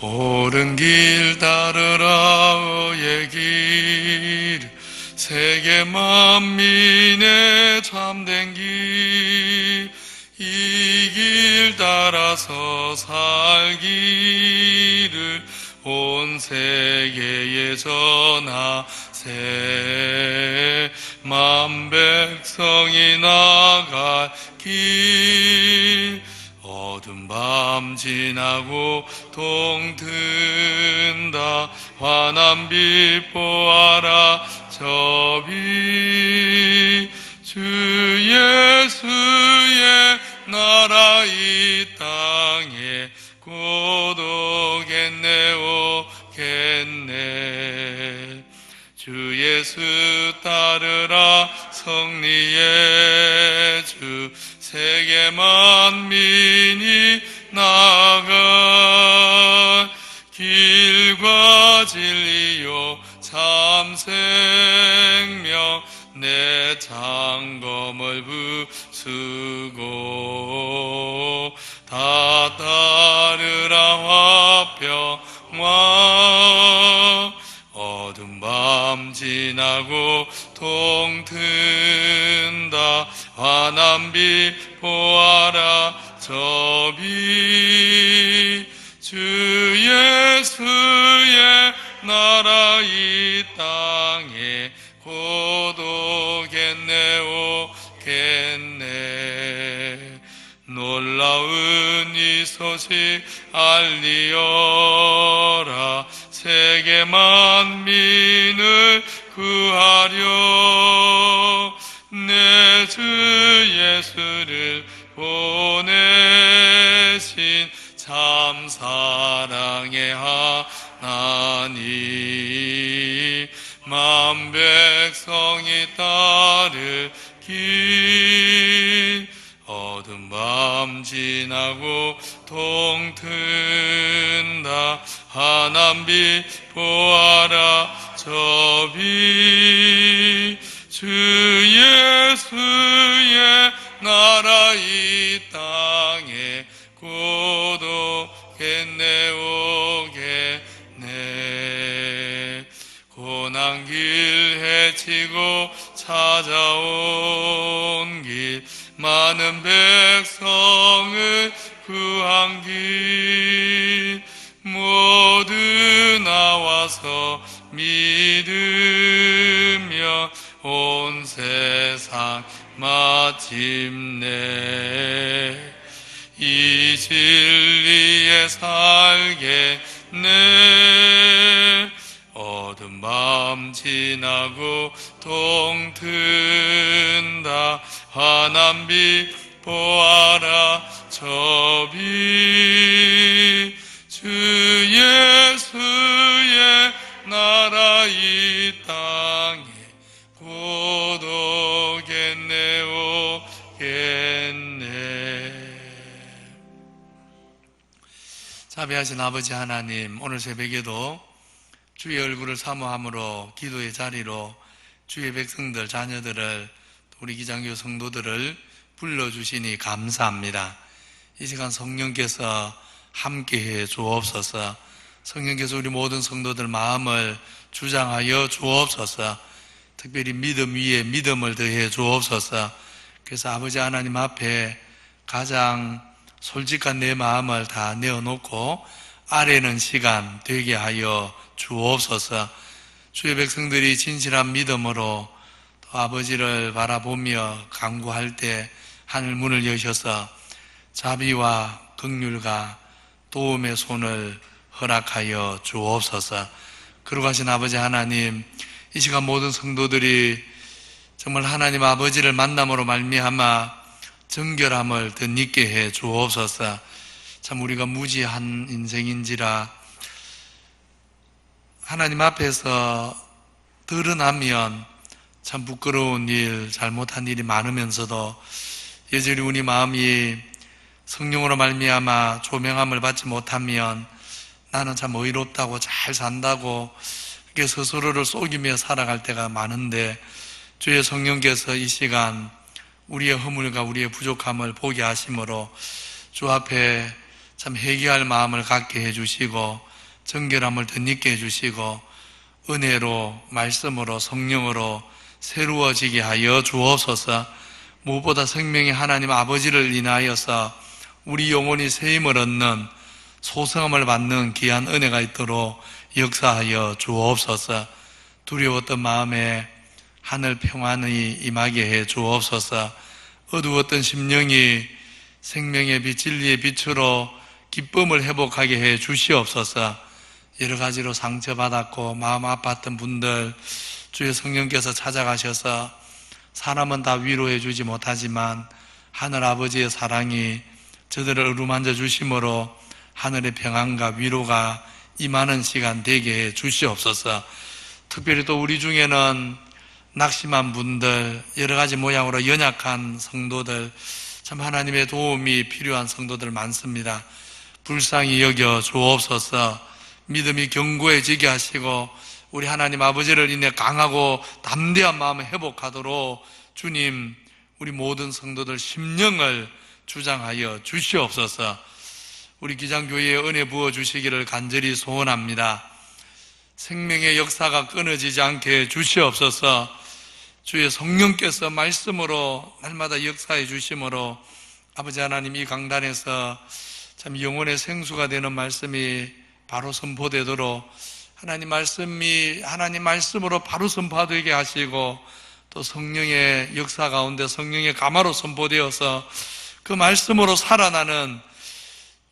옳은 길 따르라 의의 길, 세계 만민의 참된 길, 이 길 따라서 살기를 온 세계에 전하세. 만 백성이 나갈 길, 어두운 밤 지나고 동튼다. 환한 빛 보아라 저 빛, 주 예수의 나라 이 땅에 곧 오겠네 오겠네. 주 예수 따르라 승리의 주, 세계 만민이 나아갈 길과 진리요 참 생명, 내 장검을 부수고 다 따르라 화평왕. 어두운 밤 지나고 동튼다. 환한 빛 보아라 저 빛, 주 예수의 나라 이 땅에 곧 오겠네 오겠네. 놀라운 이 소식 알리어라. 세계 만민을 구하려 내 주 예수를 보내신 참 사랑의 하나님. 만 백성이 따를 길, 어두운 밤 지나고 동튼다. 환한 빛 보아라 저 빛, 주 예수의 나라 이 땅에 곧 오겠네 오겠네. 고난길 헤치고 찾아온 길, 많은 백성을 구한 길, 모두 나와서 믿으며 온 세상 마침내 이 진리에 살겠네. 어두운 밤 지나고 동튼다. 환한 빛 보아라 저 빛, 주 예수의 나라 이 땅에 곧 오겠네 오겠네. 자비하신 아버지 하나님, 오늘 새벽에도 주의 얼굴을 사모함으로 기도의 자리로 주의 백성들, 자녀들을, 우리 기장교 성도들을 불러주시니 감사합니다. 이 시간 성령께서 함께해 주옵소서. 성령께서 우리 모든 성도들 마음을 주장하여 주옵소서. 특별히 믿음 위에 믿음을 더해 주옵소서. 그래서 아버지 하나님 앞에 가장 솔직한 내 마음을 다 내어놓고 아뢰는 시간 되게 하여 주옵소서. 주의 백성들이 진실한 믿음으로 또 아버지를 바라보며 간구할 때 하늘 문을 여셔서 자비와 긍휼과 도움의 손을 허락하여 주옵소서. 거룩하신 아버지 하나님, 이 시간 모든 성도들이 정말 하나님 아버지를 만남으로 말미암아 정결함을 덧입게 해 주옵소서. 참 우리가 무지한 인생인지라 하나님 앞에서 드러나면 참 부끄러운 일, 잘못한 일이 많으면서도 여전히 우리 마음이 성령으로 말미암아 조명함을 받지 못하면 나는 참 의롭다고 잘 산다고 이렇게 스스로를 속이며 살아갈 때가 많은데, 주의 성령께서 이 시간 우리의 허물과 우리의 부족함을 보게 하심으로 주 앞에 참 회개할 마음을 갖게 해주시고 정결함을 덧입게 해주시고 은혜로 말씀으로 성령으로 새로워지게 하여 주옵소서. 무엇보다 생명의 하나님 아버지를 인하여서 우리 영혼이 새 힘을 얻는 소성함을 받는 귀한 은혜가 있도록 역사하여 주옵소서. 두려웠던 마음에 하늘 평안이 임하게 해 주옵소서. 어두웠던 심령이 생명의 빛, 진리의 빛으로 기쁨을 회복하게 해 주시옵소서. 여러 가지로 상처받았고 마음 아팠던 분들 주의 성령께서 찾아가셔서 사람은 다 위로해 주지 못하지만 하늘 아버지의 사랑이 저들을 어루만져 주심으로 하늘의 평안과 위로가 임하는 시간 되게 해 주시옵소서. 특별히 또 우리 중에는 낙심한 분들, 여러 가지 모양으로 연약한 성도들, 참 하나님의 도움이 필요한 성도들 많습니다. 불쌍히 여겨 주옵소서. 믿음이 견고해지게 하시고 우리 하나님 아버지를 인해 강하고 담대한 마음을 회복하도록 주님, 우리 모든 성도들 심령을 주장하여 주시옵소서. 우리 기장교회에 은혜 부어주시기를 간절히 소원합니다. 생명의 역사가 끊어지지 않게 해 주시옵소서. 주의 성령께서 말씀으로 날마다 역사해 주심으로 아버지 하나님 이 강단에서 참 영혼의 생수가 되는 말씀이 바로 선포되도록 하나님 말씀으로 바로 선포되게 하시고 또 성령의 역사 가운데 성령의 가마로 선포되어서 그 말씀으로 살아나는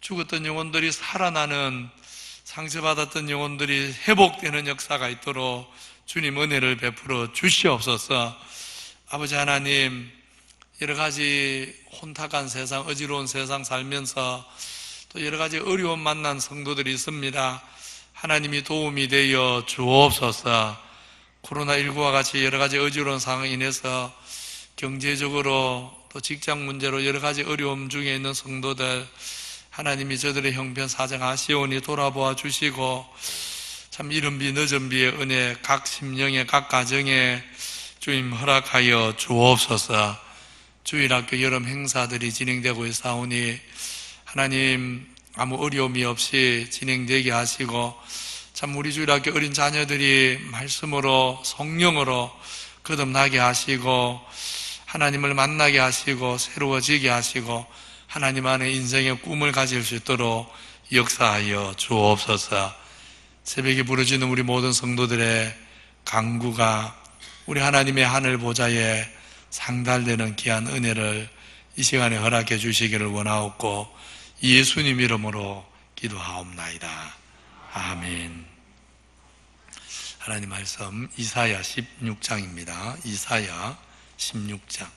죽었던 영혼들이 살아나는 상처받았던 영혼들이 회복되는 역사가 있도록 주님 은혜를 베풀어 주시옵소서. 아버지 하나님, 여러 가지 혼탁한 세상, 어지러운 세상 살면서 또 여러 가지 어려움 만난 성도들이 있습니다. 하나님이 도움이 되어 주옵소서. 코로나19와 같이 여러 가지 어지러운 상황에 인해서 경제적으로 또 직장 문제로 여러 가지 어려움 중에 있는 성도들, 하나님이 저들의 형편 사정하시오니 돌아보아 주시고 참 이른 비 늦은 비의 은혜 각 심령에 각 가정에 주님 허락하여 주옵소서. 주일학교 여름 행사들이 진행되고 있사오니 하나님 아무 어려움이 없이 진행되게 하시고 참 우리 주일학교 어린 자녀들이 말씀으로 성령으로 거듭나게 하시고 하나님을 만나게 하시고 새로워지게 하시고 하나님 안에 인생의 꿈을 가질 수 있도록 역사하여 주옵소서. 새벽에 부르짖는 우리 모든 성도들의 간구가 우리 하나님의 하늘 보좌에 상달되는 귀한 은혜를 이 시간에 허락해 주시기를 원하옵고 예수님 이름으로 기도하옵나이다. 아멘. 하나님 말씀 이사야 16장입니다. 이사야 16장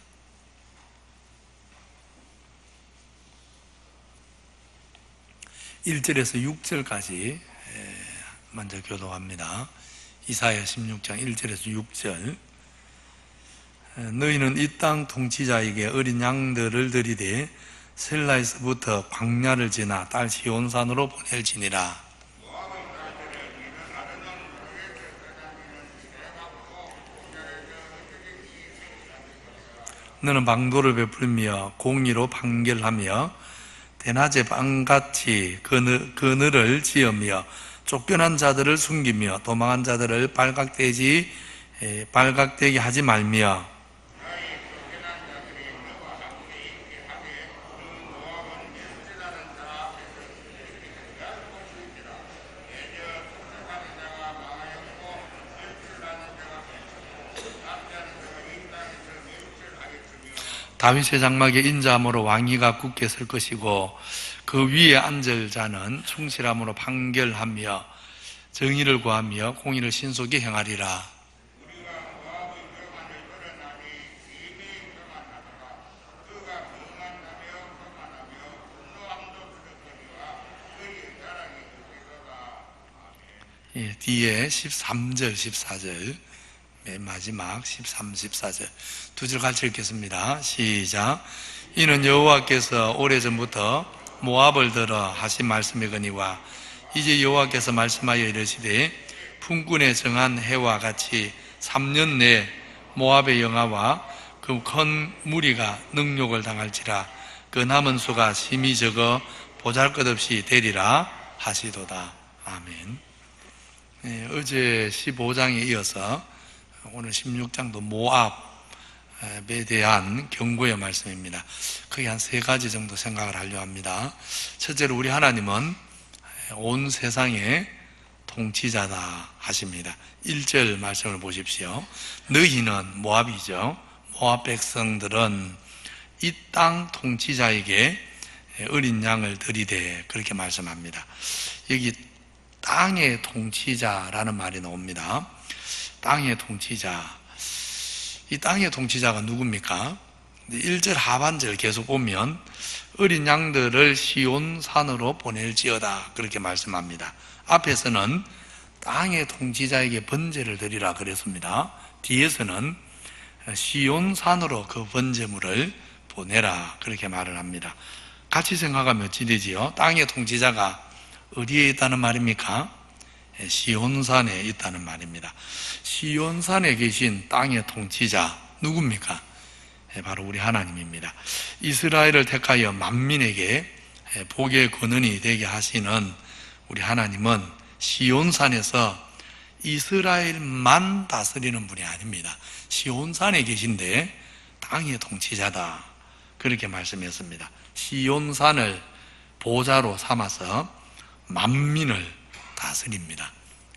1절에서 6절까지 먼저 교도합니다. 이사야 16장 1절에서 6절. 너희는 이 땅 통치자에게 어린 양들을 들이되 셀라에서부터 광야를 지나 딸 시온산으로 보낼지니라. 너는 방도를 베풀며 공의로 판결하며 대낮에 밤같이 그늘을 지으며 쫓겨난 자들을 숨기며 도망한 자들을 발각되게 하지 말며 다윗의 장막에 인자함으로 왕위가 굳게 설 것이고 그 위에 앉을 자는 충실함으로 판결하며 정의를 구하며 공의를 신속히 행하리라. 뒤에 13절, 14절 맨 마지막 13, 14절 두 절 같이 읽겠습니다. 시작. 이는 여호와께서 오래전부터 모압을 들어 하신 말씀이거니와 이제 여호와께서 말씀하여 이르시되 품꾼에 정한 해와 같이 3년 내에 모압의 영아와 그 큰 무리가 능욕을 당할지라. 그 남은 수가 심히 적어 보잘것없이 되리라 하시도다. 아멘. 네, 어제 15장에 이어서 오늘 16장도 모압에 대한 경고의 말씀입니다. 거의 한 3가지 정도 생각을 하려 합니다. 첫째로 우리 하나님은 온 세상의 통치자다 하십니다. 1절 말씀을 보십시오. 너희는 모압이죠. 모압 백성들은 이 땅 통치자에게 어린 양을 드리되 그렇게 말씀합니다. 여기 땅의 통치자라는 말이 나옵니다. 땅의 통치자. 이 땅의 통치자가 누굽니까? 1절 하반절 계속 보면 어린 양들을 시온산으로 보낼지어다 그렇게 말씀합니다. 앞에서는 땅의 통치자에게 번제를 드리라 그랬습니다. 뒤에서는 시온산으로 그 번제물을 보내라 그렇게 말을 합니다. 같이 생각하면 어찌 되지요? 땅의 통치자가 어디에 있다는 말입니까? 시온산에 있다는 말입니다. 시온산에 계신 땅의 통치자 누굽니까? 바로 우리 하나님입니다. 이스라엘을 택하여 만민에게 복의 근원이 되게 하시는 우리 하나님은 시온산에서 이스라엘만 다스리는 분이 아닙니다. 시온산에 계신데 땅의 통치자다 그렇게 말씀했습니다. 시온산을 보좌로 삼아서 만민을 다스립니다.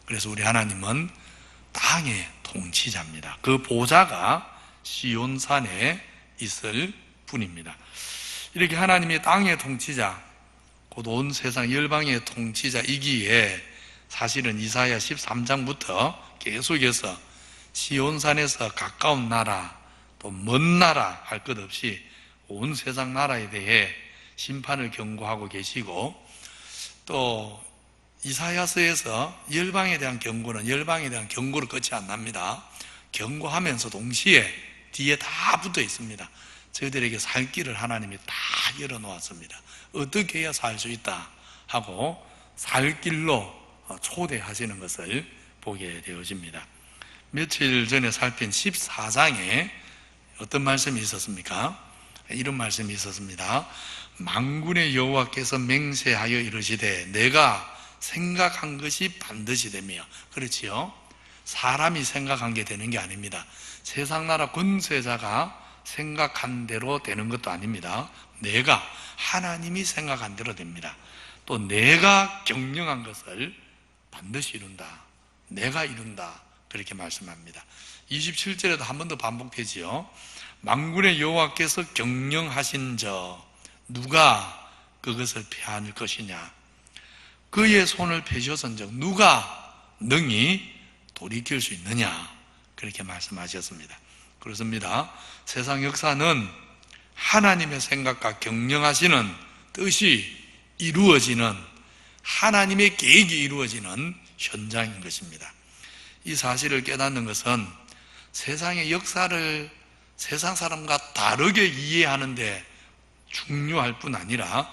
그래서 우리 하나님은 땅의 통치자입니다. 그 보좌가 시온산에 있을 분입니다. 이렇게 하나님이 땅의 통치자, 곧 온 세상 열방의 통치자이기에 사실은 이사야 13장부터 계속해서 시온산에서 가까운 나라, 또 먼 나라 할 것 없이 온 세상 나라에 대해 심판을 경고하고 계시고, 또 이사야서에서 열방에 대한 경고는 열방에 대한 경고를 끝이 안 납니다. 경고하면서 동시에 뒤에 다 붙어 있습니다. 저희들에게 살 길을 하나님이 다 열어놓았습니다. 어떻게 해야 살 수 있다 하고 살 길로 초대하시는 것을 보게 되어집니다. 며칠 전에 살핀 14장에 어떤 말씀이 있었습니까? 이런 말씀이 있었습니다. 만군의 여호와께서 맹세하여 이르시되 내가 생각한 것이 반드시 되며, 그렇지요? 사람이 생각한 게 되는 게 아닙니다. 세상 나라 권세자가 생각한 대로 되는 것도 아닙니다. 내가, 하나님이 생각한 대로 됩니다. 또 내가 경영한 것을 반드시 이룬다. 내가 이룬다. 그렇게 말씀합니다. 27절에도 한 번 더 반복되지요. 만군의 여호와께서 경영하신 저 누가 그것을 폐할 것이냐? 그의 손을 펴셨은즉 누가 능히 돌이킬 수 있느냐? 그렇게 말씀하셨습니다. 그렇습니다. 세상 역사는 하나님의 생각과 경영하시는 뜻이 이루어지는, 하나님의 계획이 이루어지는 현장인 것입니다. 이 사실을 깨닫는 것은 세상의 역사를 세상 사람과 다르게 이해하는데 중요할 뿐 아니라,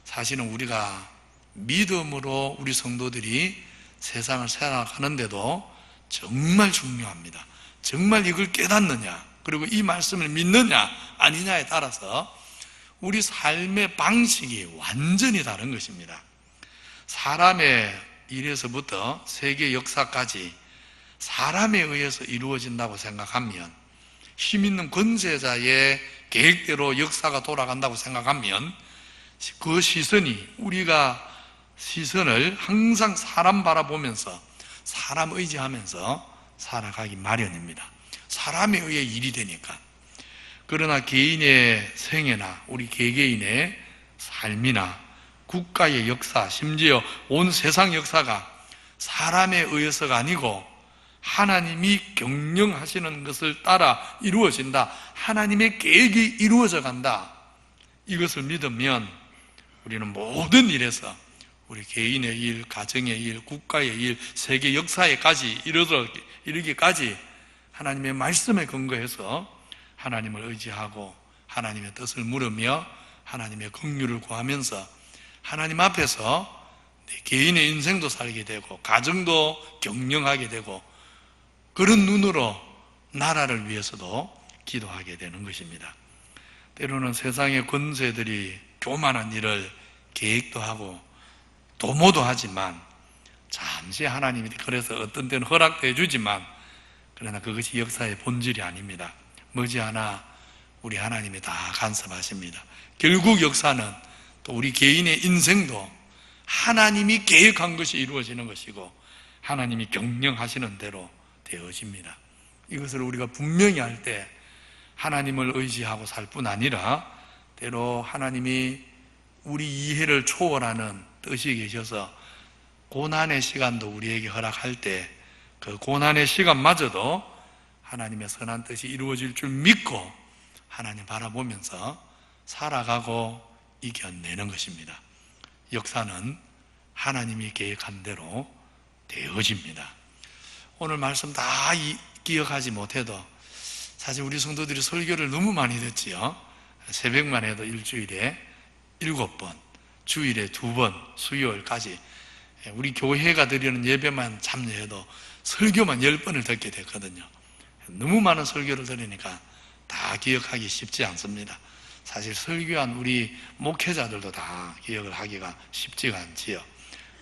사실은 우리가 믿음으로 우리 성도들이 세상을 살아가는데도 정말 중요합니다. 정말 이걸 깨닫느냐, 그리고 이 말씀을 믿느냐 아니냐에 따라서 우리 삶의 방식이 완전히 다른 것입니다. 사람의 일에서부터 세계 역사까지 사람에 의해서 이루어진다고 생각하면, 힘있는 권세자의 계획대로 역사가 돌아간다고 생각하면 그 시선이, 우리가 시선을 항상 사람 바라보면서 사람 의지하면서 살아가기 마련입니다. 사람에 의해 일이 되니까. 그러나 개인의 생애나 우리 개개인의 삶이나 국가의 역사, 심지어 온 세상 역사가 사람에 의해서가 아니고 하나님이 경영하시는 것을 따라 이루어진다. 하나님의 계획이 이루어져 간다. 이것을 믿으면 우리는 모든 일에서, 우리 개인의 일, 가정의 일, 국가의 일, 세계 역사에까지 이르기까지 하나님의 말씀에 근거해서 하나님을 의지하고 하나님의 뜻을 물으며 하나님의 긍휼을 구하면서 하나님 앞에서 내 개인의 인생도 살게 되고 가정도 경영하게 되고, 그런 눈으로 나라를 위해서도 기도하게 되는 것입니다. 때로는 세상의 권세들이 교만한 일을 계획도 하고 도모도 하지만 잠시 하나님이 그래서 어떤 때는 허락해 주지만, 그러나 그것이 역사의 본질이 아닙니다. 머지않아 우리 하나님이 다 간섭하십니다. 결국 역사는 또 우리 개인의 인생도 하나님이 계획한 것이 이루어지는 것이고 하나님이 경영하시는 대로 되어집니다. 이것을 우리가 분명히 할 때 하나님을 의지하고 살 뿐 아니라 때로 하나님이 우리 이해를 초월하는 뜻이 계셔서 고난의 시간도 우리에게 허락할 때 그 고난의 시간마저도 하나님의 선한 뜻이 이루어질 줄 믿고 하나님 바라보면서 살아가고 이겨내는 것입니다. 역사는 하나님이 계획한 대로 되어집니다. 오늘 말씀 다 기억하지 못해도 사실 우리 성도들이 설교를 너무 많이 듣지요. 새벽만 해도 일주일에 7번, 주일에 2번, 수요일까지 우리 교회가 드리는 예배만 참여해도 설교만 10번을 듣게 됐거든요. 너무 많은 설교를 들으니까 다 기억하기 쉽지 않습니다. 사실 설교한 우리 목회자들도 다 기억을 하기가 쉽지가 않지요.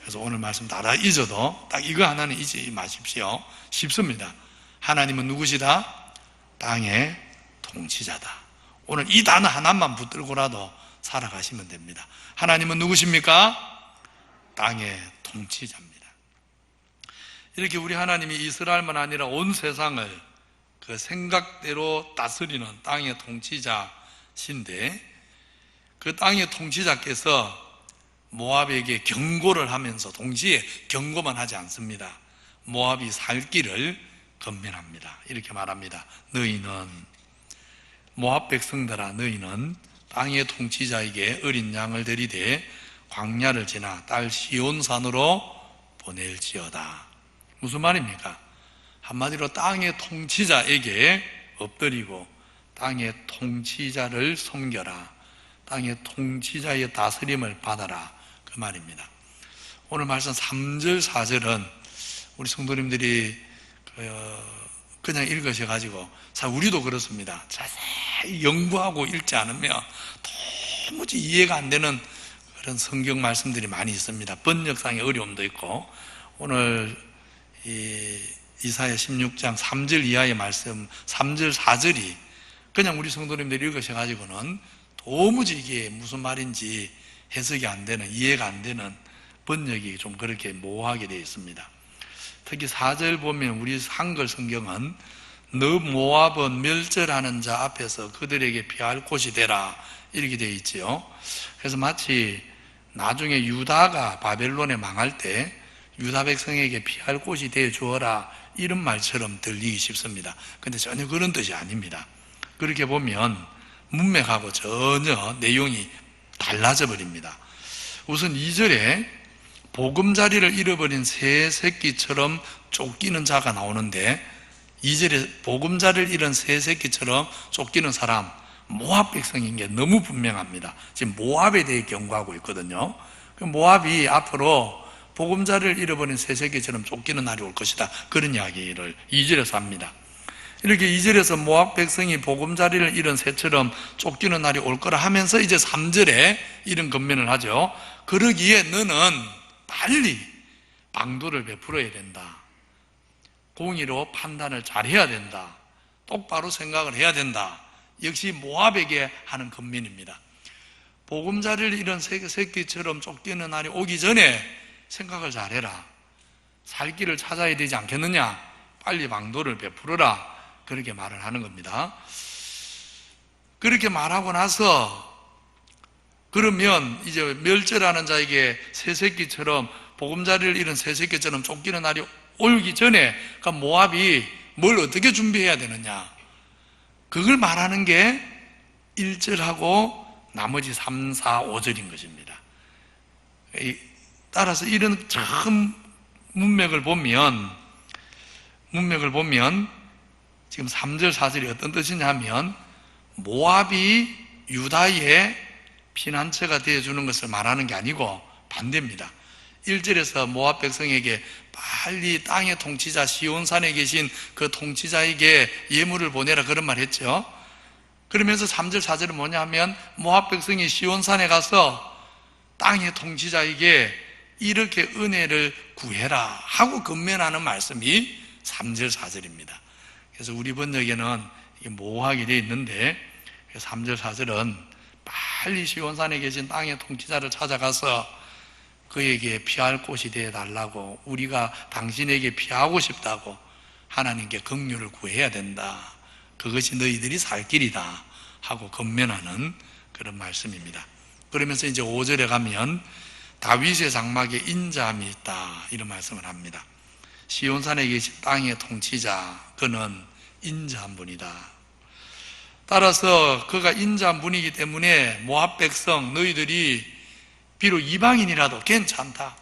그래서 오늘 말씀 다 잊어도 딱 이거 하나는 잊지 마십시오. 쉽습니다. 하나님은 누구시다? 땅의 통치자다. 오늘 이 단어 하나만 붙들고라도 살아가시면 됩니다. 하나님은 누구십니까? 땅의 통치자입니다. 이렇게 우리 하나님이 이스라엘만 아니라 온 세상을 그 생각대로 다스리는 땅의 통치자신데, 그 땅의 통치자께서 모압에게 경고를 하면서 동시에 경고만 하지 않습니다. 모압이 살 길을 건면합니다. 이렇게 말합니다. 너희는, 모압 백성들아, 너희는 땅의 통치자에게 어린 양을 데리되 광야를 지나 딸 시온산으로 보낼지어다. 무슨 말입니까? 한마디로 땅의 통치자에게 엎드리고 땅의 통치자를 섬겨라. 땅의 통치자의 다스림을 받아라. 그 말입니다. 오늘 말씀 3절, 4절은 우리 성도님들이 그냥 읽으셔가지고, 우리도 그렇습니다. 자세히 연구하고 읽지 않으면 도무지 이해가 안 되는 그런 성경 말씀들이 많이 있습니다. 번역상의 어려움도 있고, 오늘 이사야 16장 3절 이하의 말씀 3절 4절이 그냥 우리 성도님들이 읽으셔가지고는 도무지 이게 무슨 말인지 해석이 안 되는, 이해가 안 되는 번역이 좀 그렇게 모호하게 되어 있습니다. 특히 4절 보면 우리 한글 성경은 너 모압은 멸절하는 자 앞에서 그들에게 피할 곳이 되라 이렇게 되어 있지요. 그래서 마치 나중에 유다가 바벨론에 망할 때 유다 백성에게 피할 곳이 되어 주어라 이런 말처럼 들리기 쉽습니다. 근데 전혀 그런 뜻이 아닙니다. 그렇게 보면 문맥하고 전혀 내용이 달라져 버립니다. 우선 2절에 보금자리를 잃어버린 새 새끼처럼 쫓기는 자가 나오는데, 2절에 보금자리를 잃은 새 새끼처럼 쫓기는 사람, 모압 백성인 게 너무 분명합니다. 지금 모압에 대해 경고하고 있거든요. 모압이 앞으로 보금자리를 잃어버린 새 새끼처럼 쫓기는 날이 올 것이다, 그런 이야기를 2절에서 합니다. 이렇게 2절에서 모압 백성이 보금자리를 잃은 새처럼 쫓기는 날이 올 거라 하면서 이제 3절에 이런 건면을 하죠. 그러기에 너는 빨리 방도를 베풀어야 된다. 공의로 판단을 잘해야 된다. 똑바로 생각을 해야 된다. 역시 모압에게 하는 건면입니다. 보금자리를 잃은 새끼처럼 쫓기는 날이 오기 전에 생각을 잘해라. 살 길을 찾아야 되지 않겠느냐. 빨리 방도를 베풀어라. 그렇게 말을 하는 겁니다. 그렇게 말하고 나서 그러면 이제 멸절하는 자에게 새새끼처럼, 보금자리를 잃은 새새끼처럼 쫓기는 날이 오기 전에 그러니까 모압이 뭘 어떻게 준비해야 되느냐, 그걸 말하는 게 1절하고 나머지 3, 4, 5절인 것입니다. 따라서 이런 참 문맥을 보면 지금 3절, 4절이 어떤 뜻이냐 하면, 모압이 유다의 피난처가 되어주는 것을 말하는 게 아니고 반대입니다. 1절에서 모압 백성에게 빨리 땅의 통치자 시온산에 계신 그 통치자에게 예물을 보내라 그런 말 했죠. 그러면서 3절, 4절은 뭐냐 하면 모압 백성이 시온산에 가서 땅의 통치자에게 이렇게 은혜를 구해라 하고 건면하는 말씀이 3절 4절입니다. 그래서 우리 번역에는 이게 모호하게 되어 있는데 3절 4절은 빨리 시온산에 계신 땅의 통치자를 찾아가서 그에게 피할 곳이 되어달라고, 우리가 당신에게 피하고 싶다고 하나님께 긍휼을 구해야 된다, 그것이 너희들이 살 길이다 하고 건면하는 그런 말씀입니다. 그러면서 이제 5절에 가면 다윗의 장막에 인자함이 있다 이런 말씀을 합니다. 시온산에 계신 땅의 통치자, 그는 인자한 분이다. 따라서 그가 인자한 분이기 때문에 모압 백성, 너희들이 비록 이방인이라도 괜찮다,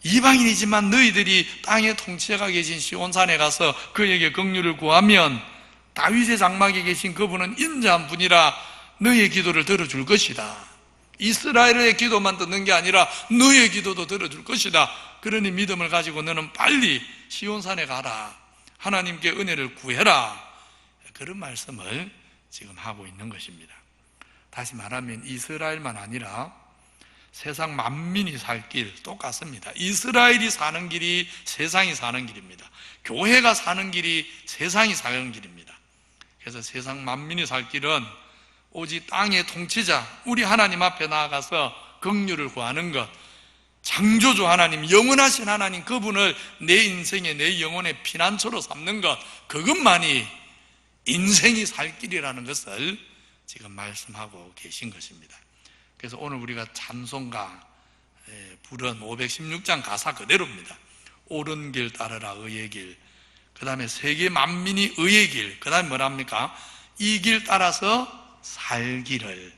이방인이지만 너희들이 땅의 통치자가 계신 시온산에 가서 그에게 긍휼을 구하면 다윗의 장막에 계신 그분은 인자한 분이라 너희의 기도를 들어줄 것이다. 이스라엘의 기도만 듣는 게 아니라 너희의 기도도 들어줄 것이다. 그러니 믿음을 가지고 너는 빨리 시온산에 가라, 하나님께 은혜를 구해라, 그런 말씀을 지금 하고 있는 것입니다. 다시 말하면 이스라엘만 아니라 세상 만민이 살 길 똑같습니다. 이스라엘이 사는 길이 세상이 사는 길입니다. 교회가 사는 길이 세상이 사는 길입니다. 그래서 세상 만민이 살 길은 오직 땅의 통치자, 우리 하나님 앞에 나아가서 긍휼을 구하는 것, 창조주 하나님, 영원하신 하나님, 그분을 내 인생의, 내 영혼의 피난처로 삼는 것, 그것만이 인생이 살 길이라는 것을 지금 말씀하고 계신 것입니다. 그래서 오늘 우리가 찬송가 부른 516장 가사 그대로입니다. 옳은 길 따르라 의의 길, 그 다음에 세계 만민이 의의 길, 그 다음에 뭐랍니까? 이 길 따라서 살기를,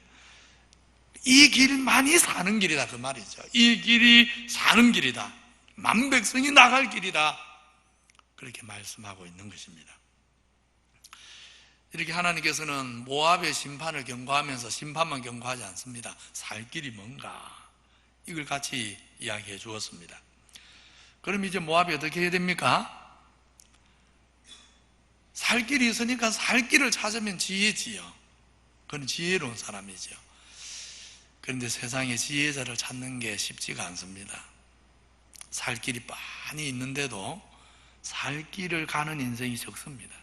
이 길만이 사는 길이다 그 말이죠. 이 길이 사는 길이다, 만백성이 나갈 길이다, 그렇게 말씀하고 있는 것입니다. 이렇게 하나님께서는 모압의 심판을 경고하면서 심판만 경고하지 않습니다. 살 길이 뭔가, 이걸 같이 이야기해 주었습니다. 그럼 이제 모압이 어떻게 해야 됩니까? 살 길이 있으니까 살 길을 찾으면 지혜지요. 그건 지혜로운 사람이죠. 그런데 세상에 지혜자를 찾는 게 쉽지가 않습니다. 살 길이 많이 있는데도 살 길을 가는 인생이 적습니다.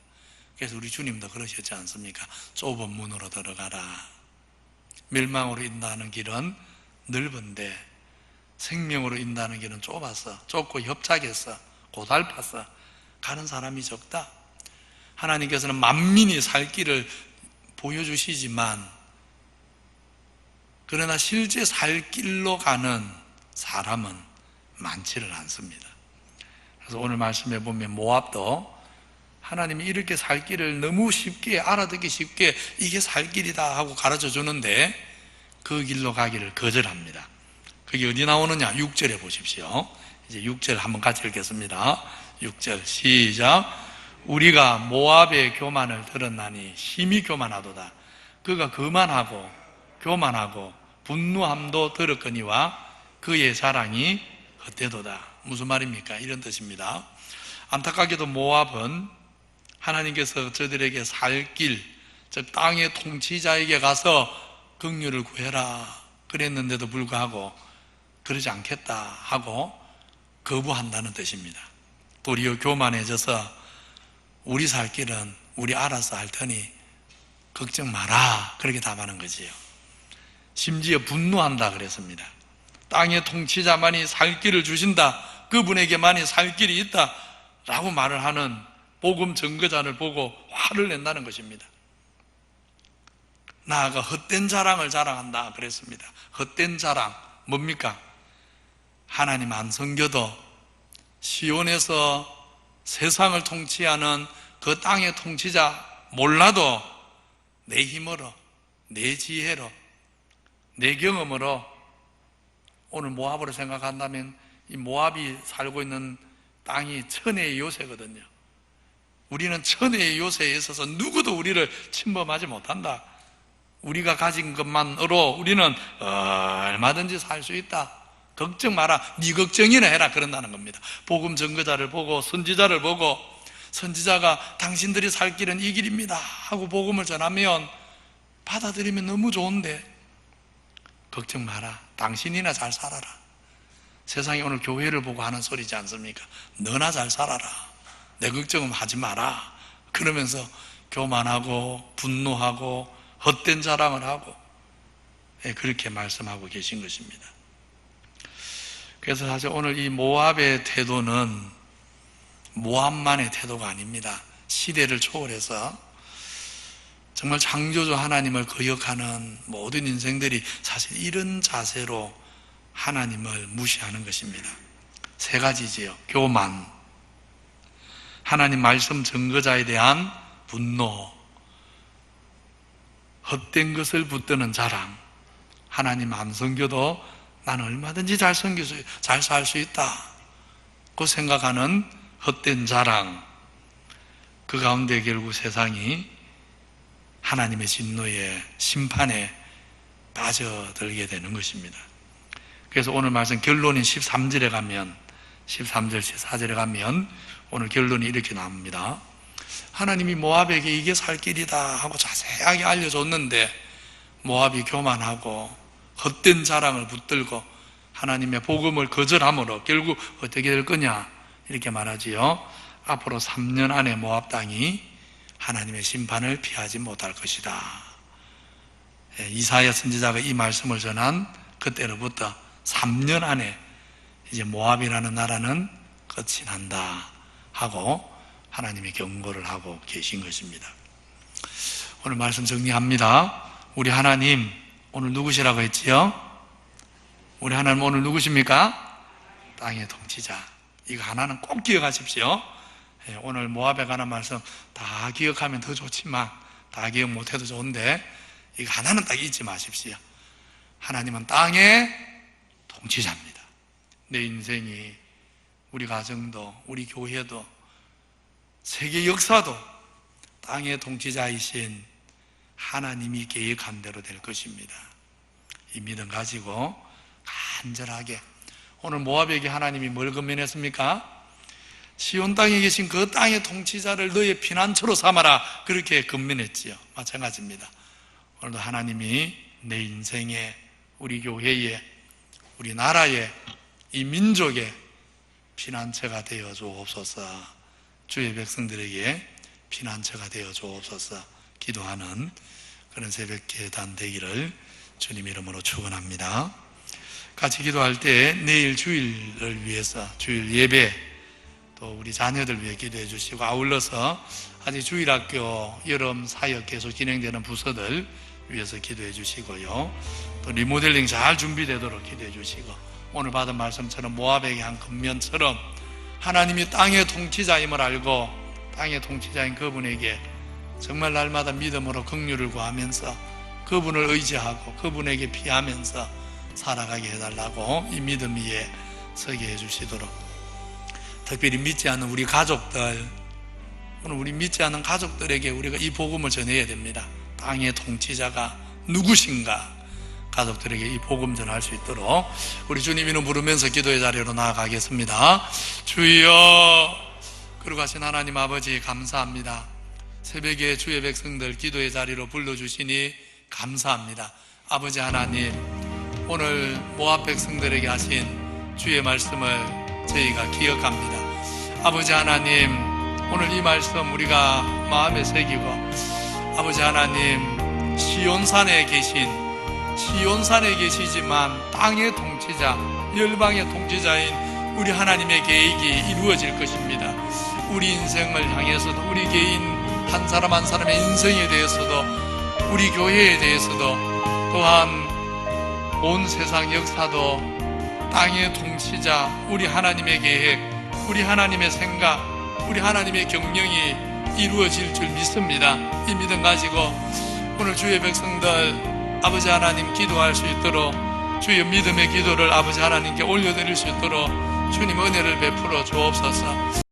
그래서 우리 주님도 그러셨지 않습니까? 좁은 문으로 들어가라. 멸망으로 인도하는 길은 넓은데 생명으로 인도하는 길은 좁고 협착해서 고달파서 가는 사람이 적다. 하나님께서는 만민이 살 길을 보여주시지만, 그러나 실제 살 길로 가는 사람은 많지를 않습니다. 그래서 오늘 말씀해 보면 모압도 하나님이 이렇게 살 길을 너무 쉽게, 알아듣기 쉽게 이게 살 길이다 하고 가르쳐 주는데 그 길로 가기를 거절합니다. 그게 어디 나오느냐? 6절에 보십시오. 이제 6절 한번 같이 읽겠습니다. 6절 시작. 우리가 모압의 교만을 들었나니 심히 교만하도다. 그가 교만하고 분노함도 들었거니와 그의 자랑이 헛되도다. 무슨 말입니까? 이런 뜻입니다. 안타깝게도 모압은 하나님께서 저들에게 살 길, 즉 땅의 통치자에게 가서 긍휼을 구해라 그랬는데도 불구하고 그러지 않겠다 하고 거부한다는 뜻입니다. 도리어 교만해져서 우리 살 길은 우리 알아서 할 테니 걱정 마라 그렇게 답하는 거지요. 심지어 분노한다 그랬습니다. 땅의 통치자만이 살 길을 주신다, 그분에게만이 살 길이 있다 라고 말을 하는 복음 증거자를 보고 화를 낸다는 것입니다. 나아가 헛된 자랑을 자랑한다 그랬습니다. 헛된 자랑 뭡니까? 하나님 안 섬겨도 시온에서 세상을 통치하는 그 땅의 통치자 몰라도 내 힘으로, 내 지혜로, 내 경험으로, 오늘 모압으로 생각한다면 이 모압이 살고 있는 땅이 천혜의 요새거든요. 우리는 천혜의 요새에 있어서 누구도 우리를 침범하지 못한다. 우리가 가진 것만으로 우리는 얼마든지 살 수 있다. 걱정 마라. 네 걱정이나 해라 그런다는 겁니다. 복음 증거자를 보고 선지자를 보고 선지자가 당신들이 살 길은 이 길입니다 하고 복음을 전하면 받아들이면 너무 좋은데 걱정 마라. 당신이나 잘 살아라. 세상이 오늘 교회를 보고 하는 소리지 않습니까? 너나 잘 살아라, 내 걱정은 하지 마라, 그러면서 교만하고 분노하고 헛된 자랑을 하고 그렇게 말씀하고 계신 것입니다. 그래서 사실 오늘 이 모압의 태도는 모압만의 태도가 아닙니다. 시대를 초월해서 정말 창조주 하나님을 거역하는 모든 인생들이 사실 이런 자세로 하나님을 무시하는 것입니다. 세 가지지요. 교만, 하나님 말씀 증거자에 대한 분노, 헛된 것을 붙드는 자랑, 하나님 안 섬겨도 나는 얼마든지 잘 살 수 있다고 생각하는 헛된 자랑, 그 가운데 결국 세상이 하나님의 진노에 심판에 빠져들게 되는 것입니다. 그래서 오늘 말씀 결론인 13절에 가면 13절, 14절에 가면 오늘 결론이 이렇게 나옵니다. 하나님이 모압에게 이게 살 길이다 하고 자세하게 알려줬는데 모압이 교만하고 헛된 자랑을 붙들고 하나님의 복음을 거절함으로 결국 어떻게 될 거냐 이렇게 말하지요. 앞으로 3년 안에 모압 땅이 하나님의 심판을 피하지 못할 것이다. 이사야 선지자가 이 말씀을 전한 그때로부터 3년 안에 이제 모압이라는 나라는 끝이 난다 하고 하나님이 경고를 하고 계신 것입니다. 오늘 말씀 정리합니다. 우리 하나님 오늘 누구시라고 했지요? 우리 하나님 오늘 누구십니까? 땅의 통치자. 이거 하나는 꼭 기억하십시오. 오늘 모압에 관한 말씀 다 기억하면 더 좋지만 다 기억 못해도 좋은데 이거 하나는 딱 잊지 마십시오. 하나님은 땅의 통치자입니다. 내 인생이, 우리 가정도, 우리 교회도, 세계 역사도 땅의 통치자이신 하나님이 계획한 대로 될 것입니다. 이 믿음 가지고 간절하게, 오늘 모압에게 하나님이 뭘 건면했습니까? 시온 땅에 계신 그 땅의 통치자를 너의 피난처로 삼아라, 그렇게 건면했지요. 마찬가지입니다. 오늘도 하나님이 내 인생에, 우리 교회에, 우리 나라에, 이 민족에 피난처가 되어 주옵소서. 주의 백성들에게 피난처가 되어 주옵소서 기도하는 그런 새벽 예단 되기를 주님 이름으로 축원합니다. 같이 기도할 때 내일 주일을 위해서, 주일 예배, 또 우리 자녀들 위해 기도해 주시고, 아울러서 아직 주일학교 여름 사역 계속 진행되는 부서들 위해서 기도해 주시고요, 또 리모델링 잘 준비되도록 기도해 주시고, 오늘 받은 말씀처럼 모압에게 한 근면처럼 하나님이 땅의 통치자임을 알고 땅의 통치자인 그분에게 정말 날마다 믿음으로 긍휼을 구하면서 그분을 의지하고 그분에게 피하면서 살아가게 해달라고 이 믿음 위에 서게 해주시도록, 특별히 믿지 않는 우리 가족들, 오늘 우리 믿지 않는 가족들에게 우리가 이 복음을 전해야 됩니다. 땅의 통치자가 누구신가, 가족들에게 이 복음 전할 수 있도록 우리 주님 이름 부르면서 기도의 자리로 나아가겠습니다. 주여, 거룩하신 하나님 아버지 감사합니다. 새벽에 주의 백성들 기도의 자리로 불러주시니 감사합니다. 아버지 하나님, 오늘 모압 백성들에게 하신 주의 말씀을 저희가 기억합니다. 아버지 하나님, 오늘 이 말씀 우리가 마음에 새기고, 아버지 하나님, 시온산에 계시지만 땅의 통치자, 열방의 통치자인 우리 하나님의 계획이 이루어질 것입니다. 우리 인생을 향해서도, 우리 개인 한 사람 한 사람의 인생에 대해서도, 우리 교회에 대해서도, 또한 온 세상 역사도 땅의 통치자, 우리 하나님의 계획, 우리 하나님의 생각, 우리 하나님의 경영이 이루어질 줄 믿습니다. 이 믿음 가지고 오늘 주의 백성들 아버지 하나님 기도할 수 있도록, 주의 믿음의 기도를 아버지 하나님께 올려드릴 수 있도록 주님 은혜를 베풀어 주옵소서.